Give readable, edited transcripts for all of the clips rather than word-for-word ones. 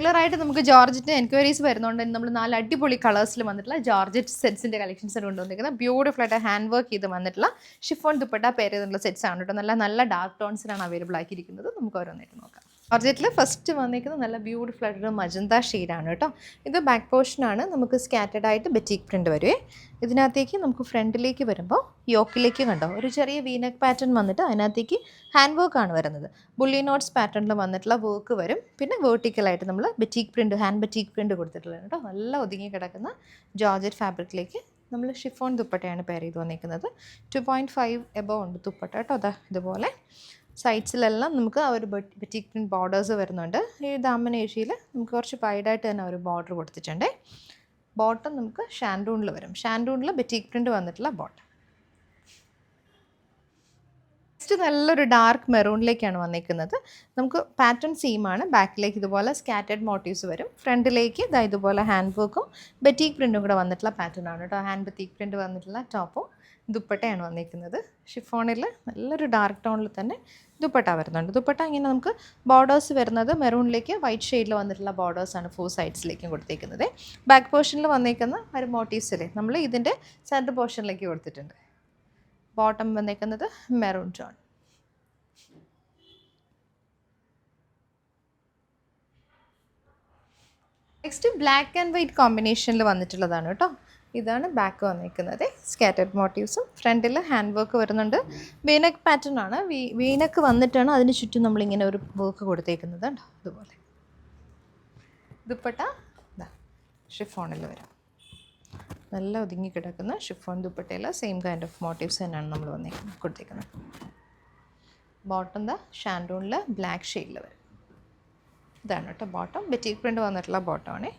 റെഗുലറായിട്ട് നമുക്ക് georgette enquiries വരുന്നതുകൊണ്ട് നമ്മൾ 4 അടിപൊളി കളേഴ്സിൽ വന്നിട്ടുള്ള ജോർജറ്റ് സെറ്റ്സിൻ്റെ കളക്ഷൻസ് കൊണ്ടുവന്നിരിക്കുന്നത് ബ്യൂട്ടിഫുൾ ആയിട്ട് ഹാൻഡ് വർക്ക് ചെയ്ത് വന്നിട്ടുള്ള ഷിഫോൺ ദുപ്പട്ട പേര് ചെയ്തിട്ടുള്ള സെറ്റ്സ് ആണ് കേട്ടോ. നല്ല ഡാർക്ക് ടോൺസിലാണ് അവൈലബിൾ ആക്കിയിരിക്കുന്നത്. നമുക്ക് ഓരോന്നായിട്ട് നോക്കാം. ജോർജറ്റിൽ ഫസ്റ്റ് വന്നിരിക്കുന്നത് നല്ല ബ്യൂട്ടിഫുൾ ആയിട്ടൊരു മജന്ത ഷെയ്ഡാണ് കേട്ടോ. ഇത് ബാക്ക് പോർഷനാണ്. നമുക്ക് സ്കാറ്റേഡ് ആയിട്ട് ബെറ്റീക്ക് പ്രിൻറ്റ് വരുവേ. ഇതിനകത്തേക്ക് നമുക്ക് ഫ്രണ്ടിലേക്ക് വരുമ്പോൾ യോക്കിലേക്ക് കണ്ടോ ഒരു ചെറിയ വീനക്ക് പാറ്റേൺ വന്നിട്ട് അതിനകത്തേക്ക് ഹാൻഡ് വർക്കാണ് വരുന്നത്. ബുള്ളി നോട്ട്സ് പാറ്റേണിൽ വന്നിട്ടുള്ള വർക്ക് വരും. പിന്നെ വേർട്ടിക്കലായിട്ട് നമ്മൾ ബെറ്റീക്ക് പ്രിൻറ്റ് ഹാൻഡ് ബെറ്റീക്ക് പ്രിൻറ്റ് കൊടുത്തിട്ടുള്ളത് കേട്ടോ. നല്ല ഒതുങ്ങി കിടക്കുന്ന ജോർജറ്റ് ഫാബ്രിക്കിലേക്ക് നമ്മൾ ഷിഫോൺ ദുപ്പട്ടയാണ് പെയർ ചെയ്ത് വന്നിരിക്കുന്നത്. 2.5 എബോവ് ഉണ്ട് ദുപ്പട്ട കേട്ടോ. അതാ ഇതുപോലെ സൈഡ്സിലെല്ലാം നമുക്ക് ആ ഒരു ബെറ്റീക്ക് പ്രിൻറ്റ് ബോർഡേഴ്സ് വരുന്നുണ്ട്. ഈ ദാമൻ ഏഷ്യയിൽ നമുക്ക് കുറച്ച് വൈഡായിട്ട് തന്നെ ഒരു ബോർഡർ കൊടുത്തിട്ടുണ്ട്. ബോട്ടം നമുക്ക് ഷാൻഡൂണിൽ വരും. ഷാൻഡൂണിൽ ബെറ്റീക്ക് പ്രിൻറ്റ് വന്നിട്ടുള്ള ബോട്ടം. നെക്സ്റ്റ് നല്ലൊരു ഡാർക്ക് മെറൂണിലേക്കാണ് വന്നിരിക്കുന്നത്. നമുക്ക് പാറ്റേൺ സെയിമാണ്. ബാക്കിലേക്ക് ഇതുപോലെ സ്കാറ്റേഡ് മോട്ടീവ്സ് വരും. ഫ്രണ്ടിലേക്ക് ഇതുപോലെ ഹാൻഡ് വർക്കും ബെറ്റീക്ക് പ്രിൻറ്റും കൂടെ വന്നിട്ടുള്ള പാറ്റേൺ ആണ് കേട്ടോ. ഹാൻഡ് ബെറ്റീക്ക് പ്രിൻറ്റ് വന്നിട്ടുള്ള ടോപ്പും ദുപ്പട്ടയാണ് വന്നിരിക്കുന്നത്. ഷിഫോണിൽ നല്ലൊരു ഡാർക്ക് ടോണിൽ തന്നെ ദുപ്പട്ട വരുന്നുണ്ട്. ദുപ്പട്ട ഇങ്ങനെ നമുക്ക് ബോർഡേഴ്സ് വരുന്നത് മെറൂണിലേക്ക് വൈറ്റ് ഷെയ്ഡിൽ വന്നിട്ടുള്ള ബോർഡേഴ്സാണ് 4 സൈഡ്സിലേക്കും കൊടുത്തേക്കുന്നത്. ബാക്ക് പോർഷനിൽ വന്നിരിക്കുന്ന ഒരു മോട്ടീവ്സിലെ നമ്മൾ ഇതിൻ്റെ സെൻറ്റർ പോർഷനിലേക്ക് കൊടുത്തിട്ടുണ്ട്. ബോട്ടം വന്നിരിക്കുന്നത് maroon tone. Next black and white കോമ്പിനേഷനിൽ വന്നിട്ടുള്ളതാണ് കേട്ടോ. ഇതാണ് ബാക്ക് വന്നിരിക്കുന്നത്. സ്കാറ്റേഡ് മോട്ടീവ്സും ഫ്രണ്ടിൽ ഹാൻഡ് വർക്ക് വരുന്നുണ്ട്. വീനക്ക് പാറ്റേൺ ആണ്. വീനക്ക് വന്നിട്ടാണ് അതിന് ചുറ്റും നമ്മളിങ്ങനെ ഒരു വർക്ക് കൊടുത്തേക്കുന്നത് കേട്ടോ. ഇതുപോലെ ദുപ്പട്ട ഷിഫോണിൽ വരും. നല്ല ഒതുങ്ങി കിടക്കുന്ന ഷിഫോൺ ദുപ്പട്ടയിൽ സെയിം കൈൻഡ് ഓഫ് മോട്ടീവ്സ് തന്നെയാണ് നമ്മൾ കൊടുത്തേക്കുന്നത്. ബോട്ടം ഷാൻഡൂണിൽ ബ്ലാക്ക് ഷെയ്ഡിൽ വരും. ഇതാണ് കേട്ടോ ബോട്ടം. ബെറ്റീക്ക് പ്രിൻറ്റ് വന്നിട്ടുള്ള ബോട്ടമാണ്.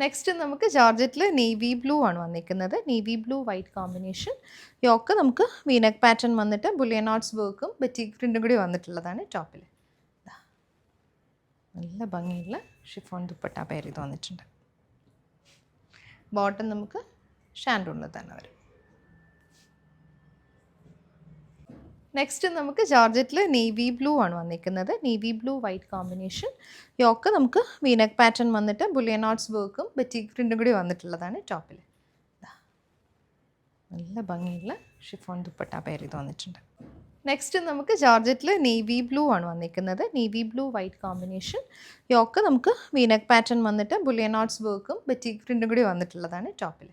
നെക്സ്റ്റ് നമുക്ക് ജോർജറ്റിൽ നേവി ബ്ലൂ ആണ് വന്നിരിക്കുന്നത്. Navy blue white combination. Yoke നമുക്ക് വീനക്ക് പാറ്റേൺ വന്നിട്ട് ബുള്ളിയൻ നോട്ട്സ് വർക്കും ബെറ്റീക്ക് പ്രിൻറ്റും കൂടി വന്നിട്ടുള്ളതാണ് ടോപ്പിൽ. നല്ല ഭംഗിയുള്ള ഷിഫോൺ ദുപ്പട്ട പെയർ ചെയ്ത് വന്നിട്ടുണ്ട്. ബോട്ടം നമുക്ക് ഷാൻഡൂണിൽ തന്നെ വരും. നെക്സ്റ്റ് നമുക്ക് ജോർജറ്റിൽ നേവി ബ്ലൂ ആണ് വന്നിരിക്കുന്നത്. Navy blue white combination. Yoke നമുക്ക് വീനക്ക് പാറ്റേൺ വന്നിട്ട് ബുള്ളിയൻ നോട്ട്സ് വർക്കും ബെറ്റീക്ക് പ്രിൻറ്റും കൂടി വന്നിട്ടുള്ളതാണ് ടോപ്പിൽ. നല്ല ഭംഗിയുള്ള ഷിഫോൺ ദുപ്പട്ട പെയർ ചെയ്ത് വന്നിട്ടുണ്ട്. നെക്സ്റ്റ് നമുക്ക് ജോർജറ്റിൽ നേവി ബ്ലൂ ആണ് വന്നിരിക്കുന്നത്. Navy blue white combination. Yoke നമുക്ക് വീനക്ക് പാറ്റേൺ വന്നിട്ട് ബുള്ളിയൻ നോട്ട്സ് വർക്കും ബെറ്റീക്ക് പ്രിൻറ്റും കൂടി വന്നിട്ടുള്ളതാണ് ടോപ്പിൽ.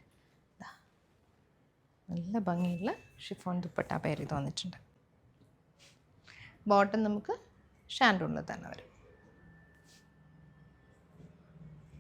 നല്ല ഭംഗിയുള്ള ഷിഫോൺ ദുപ്പട്ട പെയർ ചെയ്ത് വന്നിട്ടുണ്ട്. ബോട്ടം നമുക്ക് ഷാൻഡൂണിൽ തന്നെ വരും.